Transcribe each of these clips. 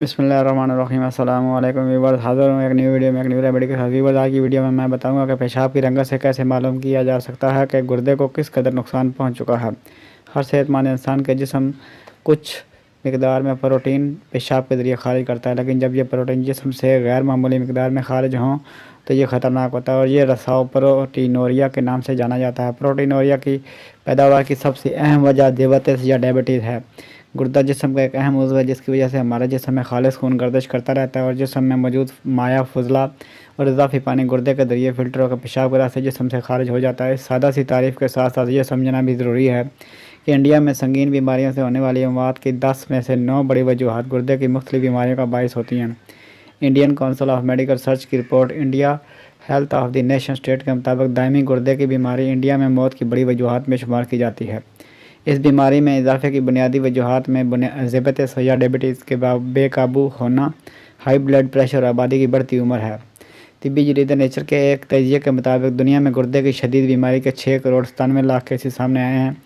बिस्मिल्लाहिर्रहमानिर्रहीम। अस्सलाम वालेकुम व्यूअर्स, हाज़िर हूँ एक न्यू वीडियो में, एक न्यू रेमेडी के साथ। व्यूअर्स, आज की वीडियो में मैं बताऊंगा कि पेशाब की रंगत से कैसे मालूम किया जा सकता है कि गुर्दे को किस कदर नुकसान पहुंच चुका है। हर सेहतमंद इंसान के जिस्म कुछ मिकदार में प्रोटीन पेशाब के ज़रिए खारिज करता है, लेकिन जब ये प्रोटीन जिस्म से गैर मामूली मिकदार में खारिज हों तो ये ख़तरनाक होता है और ये रसाव प्रोटीनोरिया के नाम से जाना जाता है। प्रोटीनोरिया की पैदावार की सबसे अहम वजह दियाबेतिस या डायबिटीज़ है। गुर्दा जिस्म का एक अहम उज़्व है जिसकी वजह से हमारे जिस्म में खालिस खून गर्दिश करता रहता है और जिस्म में मौजूद माया, फुजला और इजाफी पानी गुर्दे के ज़रिए फ़िल्टर होकर पेशाब के रास्ते जिस्म से खारिज हो जाता है। इस सादा सी तारीफ़ के साथ साथ ये समझना भी ज़रूरी है कि इंडिया में संगीन बीमारियों से होने वाली मौत की 10 में से 9 बड़ी वजूहात गुर्दे की मुख्तलिफ बीमारियों का बाइस होती हैं। Indian council of medical research की report India health of the nation state के मुताबिक दायमी गुर्दे की बीमारी इंडिया में मौत की बड़ी वजूहात में शुमार की जाती है। इस बीमारी में इजाफे की बुनियादी वजूहात में ज़ियाबेतिस या डायबिटीज़ के बेकाबू होना, हाई ब्लड प्रेशर और आबादी की बढ़ती उम्र है। तिब्बी जरीदा नेचर के एक तजिए के मुताबिक दुनिया में गुर्दे की शदीद बीमारी के 6 करोड़ 97 लाख केसेस सामने आए हैं,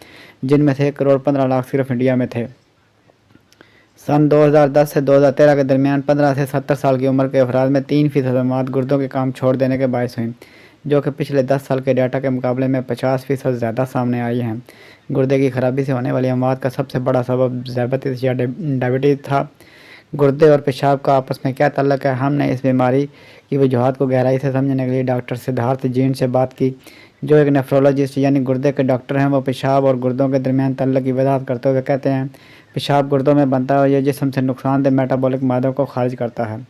जिनमें से 1 करोड़ 15 लाख सिर्फ इंडिया में थे। सन 2010 से 2013 के दरमियान 15 से 70 साल की उम्र के अफराद में 3% मौत गुर्दों के काम छोड़ देने के बायस हुई, जो कि पिछले 10 साल के डाटा के मुकाबले में 50% ज़्यादा सामने आई हैं। गुर्दे की खराबी से होने वाली अमवात का सबसे बड़ा सबब ज़ियाबेतिस या डायबिटीज़ था। गुर्दे और पेशाब का आपस में क्या ताल्लुक़ है? हमने इस बीमारी की वजूहात को गहराई से समझने के लिए डॉक्टर सिद्धार्थ जैन से बात की, जो एक नेफ्रोलॉजिस्ट यानी गुर्दे के डॉक्टर हैं। वो पेशाब और गुर्दों के दरमियान ताल्लुक़ की वजाहत करते हुए कहते हैं, पेशाब गुर्दों में बनता है और यह जिस्म से नुकसानदेह मेटाबॉलिक मादों को खारिज करता है।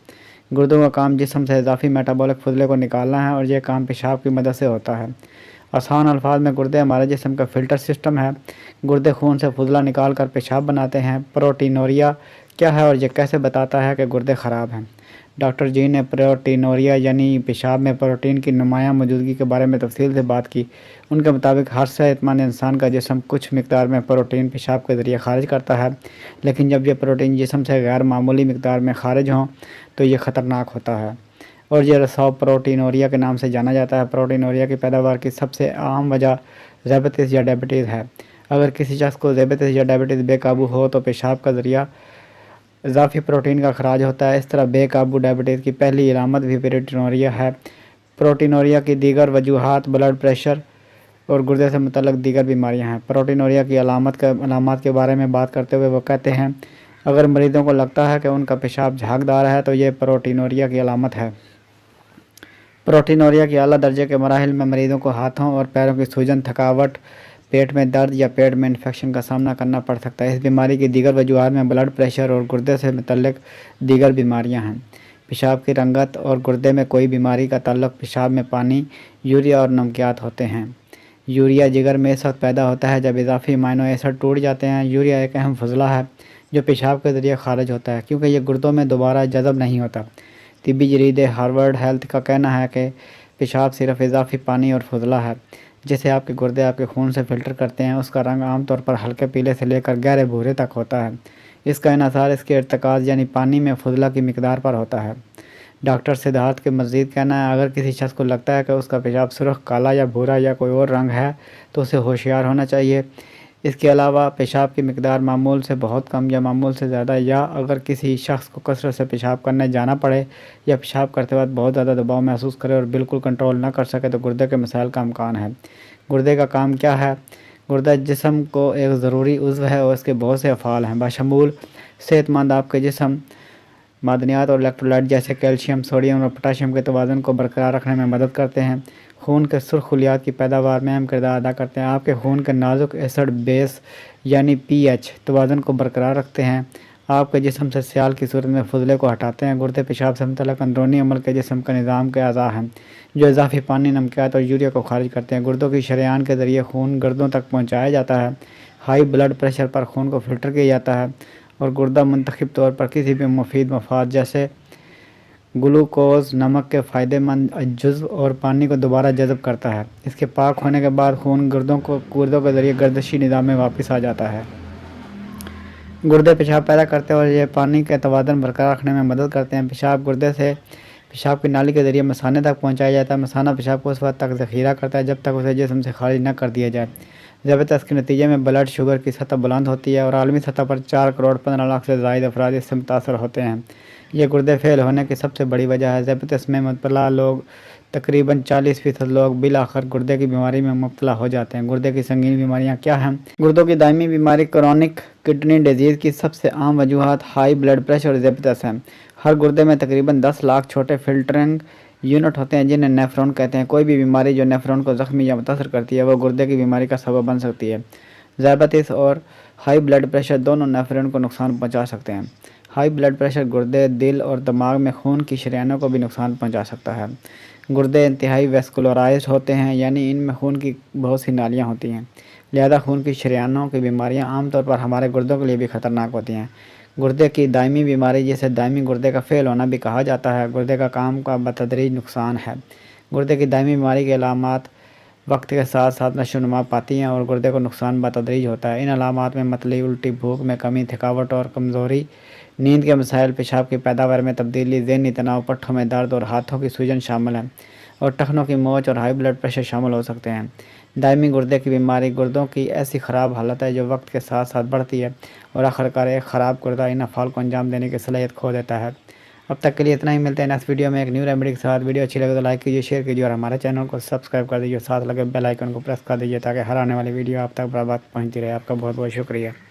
गुर्दों का काम जिस्म से इजाफी मेटाबॉलिक फजले को निकालना है और यह काम पेशाब की मदद से होता है। आसान अल्फाज में गुर्दे हमारे जिस्म का फ़िल्टर सिस्टम है। गुर्दे खून से फजला निकाल कर पेशाब बनाते हैं। प्रोटीनोरिया क्या है और यह कैसे बताता है कि गुर्दे ख़राब हैं? डॉक्टर जी ने प्रोटीनोरिया यानी पेशाब में प्रोटीन की नुमायाँ मौजूदगी के बारे में तफसील से बात की। उनके मुताबिक हर सेहतमंद इंसान का जिस्म कुछ मिकदार में प्रोटीन पेशाब के ज़रिए खारिज करता है, लेकिन जब यह प्रोटीन जिस्म से गैर मामूली मिकदार में खारिज हों तो ये ख़तरनाक होता है और यह रसाव प्रोटीनोरिया के नाम से जाना जाता है। प्रोटीनोरिया की पैदावार की सबसे आम वजह ज़ियाबेतिस या डायबिटीज़ है। अगर किसी शख्स को ज़ियाबेतिस या डायबिटीज़ बेकाबू हो तो पेशाब का ज़रिया इजाफी प्रोटीन का अखराज होता है। इस तरह बेकाबू डायबिटीज़ की पहली अलामत भी प्रोटीनोरिया है। प्रोटीनोरिया की दीगर वजूहात ब्लड प्रेशर और गुर्दे से मुतल्लिक़ दीगर बीमारियां हैं। प्रोटीनोरिया की अलामत के बारे में बात करते हुए वो कहते हैं, अगर मरीज़ों को लगता है कि उनका पेशाब झागदार है तो ये प्रोटीनोरिया की अलामत है। प्रोटीनोरिया के आला दर्जे के मराहिल में मरीज़ों को हाथों और पैरों की सूजन, थकावट, पेट में दर्द या पेट में इन्फेक्शन का सामना करना पड़ सकता है। इस बीमारी की दीगर वजूहात में ब्लड प्रेशर और गुर्दे से मुतल्लिक़ दीगर बीमारियां हैं। पेशाब की रंगत और गुर्दे में कोई बीमारी का ताल्लुक़ पेशाब में पानी, यूरिया और नमकियात होते हैं। यूरिया जिगर में इस वक्त पैदा होता है जब इजाफी अमीनो एसिड टूट जाते हैं। यूरिया एक अहम फजला है जो पेशाब के ज़रिए खारिज होता है, क्योंकि यह गुर्दों में दोबारा जज़ब नहीं होता। तिब्बी जरीदे हार्वर्ड हेल्थ का कहना है कि पेशाब सिर्फ इजाफी पानी और फजला है जिसे आपके गुर्दे आपके खून से फ़िल्टर करते हैं। उसका रंग आमतौर पर हल्के पीले से लेकर गहरे भूरे तक होता है। इसका इन्हसार इसके इर्तिकाज़ यानी पानी में फजला की मिकदार पर होता है। डॉक्टर सिद्धार्थ के मज़ीद कहना है, अगर किसी शख्स को लगता है कि उसका पेशाब सुर्ख, काला या भूरा या कोई और रंग है तो उसे होशियार होना चाहिए। इसके अलावा पेशाब की मिकदार मामूल से बहुत कम या मामूल से ज़्यादा, या अगर किसी शख्स को कसरत से पेशाब करने जाना पड़े या पेशाब करते वक्त बहुत ज़्यादा दबाव महसूस करे और बिल्कुल कंट्रोल न कर सके तो गुर्दे के मसाइल का इम्कान है। गुर्दे का काम क्या है? गुर्दा जिस्म को एक ज़रूरी उज़्व है और इसके बहुत से अफ़ाल हैं, बशमूल सेहतमंद आपके जिस्म मादनियात और इलेक्ट्रोलाइट जैसे कैल्शियम, सोडियम और पोटाशियम के तवाज़ुन को बरकरार रखने में मदद करते हैं। खून के सुर्ख खलियात की पैदावार में अहम किरदार अदा करते हैं। आपके खून के नाजुक एसिड बेस यानी पीएच तवाज़ुन को बरकरार रखते हैं। आपके जिस्म से सियाल की सूरत में फजले को हटाते हैं। गुर्दे पेशाब से मुतल्लिक़ अंदरूनी अमल के जिस्म का निज़ाम के अज़ा हैं जो इजाफी पानी, नमकियात और यूरिया को खारिज करते हैं। गुर्दों की शरेयान के ज़रिए खून गुर्दों तक पहुँचाया जाता है। हाई ब्लड प्रेशर पर खून को फ़िल्टर किया जाता है और गुर्दा मुंतखब तौर पर किसी भी मुफीद मफाद जैसे ग्लूकोज, नमक के फ़ायदेमंद जुज़्व और पानी को दोबारा जज़ब करता है। इसके पाक होने के बाद खून गुर्दों के ज़रिए गर्दिशी निज़ाम में वापस आ जाता है। गुर्दे पेशाब पैदा करते हैं और ये पानी के तवाज़ुन बरकरार रखने में मदद करते हैं। पेशाब गुर्दे से पेशाब की नाली के ज़रिए मसाने तक पहुँचाया जाता है। मसाना पेशाब को उस वक्त तक ज़ख़ीरा करता है जब तक उसे जिस्म से खारिज न कर दिया जाए। ज़बरदस्त के नतीजे में ब्लड शुगर की सतह बुलंद होती है और आलमी सतह पर 4 करोड़ 15 लाख से ज़ायद अफराद इससे मुतासर होते हैं। ये गुर्दे फेल होने की सबसे बड़ी वजह है। ज़बरदस्त में मुबतला लोग तकरीबन 40% लोग बिलाखिर गुर्दे की बीमारी में मुब्तला हो जाते हैं। गुर्दे की संगीन बीमारियां क्या हैं? गुर्दों की दायमी बीमारी क्रोनिक किडनी डिजीज़ की सबसे आम वजूहात हाई ब्लड प्रेशर और ज़बरदस्त है। हर गुर्दे में तकरीबन 10 लाख छोटे फिल्टरिंग यूनिट होते हैं जिन्हें नेफ्रॉन कहते हैं। कोई भी बीमारी जो नेफ्रॉन को ज़ख्मी या मुतासर करती है वो गुर्दे की बीमारी का सबब बन सकती है। ज़बरदस्त और हाई ब्लड प्रेशर दोनों नेफ्रॉन को नुकसान पहुंचा सकते हैं। हाई ब्लड प्रेशर गुर्दे, दिल और दिमाग में खून की शरीयानों को भी नुकसान पहुंचा सकता है। गुर्दे इंतहाई वेस्कुलराइज्ड होते हैं, यानी इनमें खून की बहुत सी नालियाँ होती हैं, लिहाजा खून की शरीयानों की बीमारियां आमतौर पर हमारे गुर्दों के लिए भी ख़तरनाक होती हैं। गुर्दे की दायमी बीमारी, जिसे दायमी गुर्दे का फेल होना भी कहा जाता है, गुर्दे का काम का बतदरीज नुकसान है। गुर्दे की दायमी बीमारी के अलामात वक्त के साथ साथ नशोनुमा पाती हैं और गुर्दे को नुकसान बतदरीज होता है। इन अलामात में मतली, उल्टी, भूख में कमी, थकावट और कमज़ोरी, नींद के मसाइल, पेशाब की पैदावार में तब्दीली, ज़हनी तनाव, पट्ठों में दर्द और हाथों की सूजन शामिल है और टखनों की मोच और हाई ब्लड प्रेशर शामिल हो सकते हैं। दायमी गुर्दे की बीमारी गुर्दों की ऐसी ख़राब हालत है जो वक्त के साथ साथ बढ़ती है और आखिरकार एक ख़राब गुर्दा इन अफ़ाल को अंजाम देने की सलाहियत खो देता है। अब तक के लिए इतना ही। मिलते हैं नेक्स्ट वीडियो में एक न्यू रेमेडी के साथ। वीडियो अच्छी लगे तो लाइक कीजिए, शेयर कीजिए और हमारे चैनल को सब्सक्राइब कर दीजिए। साथ लगे बेल आइकन को प्रेस कर दीजिए ताकि हर आने वाली वीडियो आप तक बराबर पहुंचती रहे। आपका बहुत बहुत शुक्रिया।